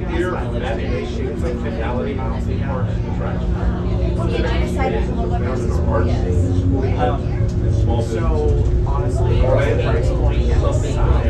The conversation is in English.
Here, that issue, it's like fatality miles the important attraction. See, and I decided to look up versus yes. So honestly, the price point and the size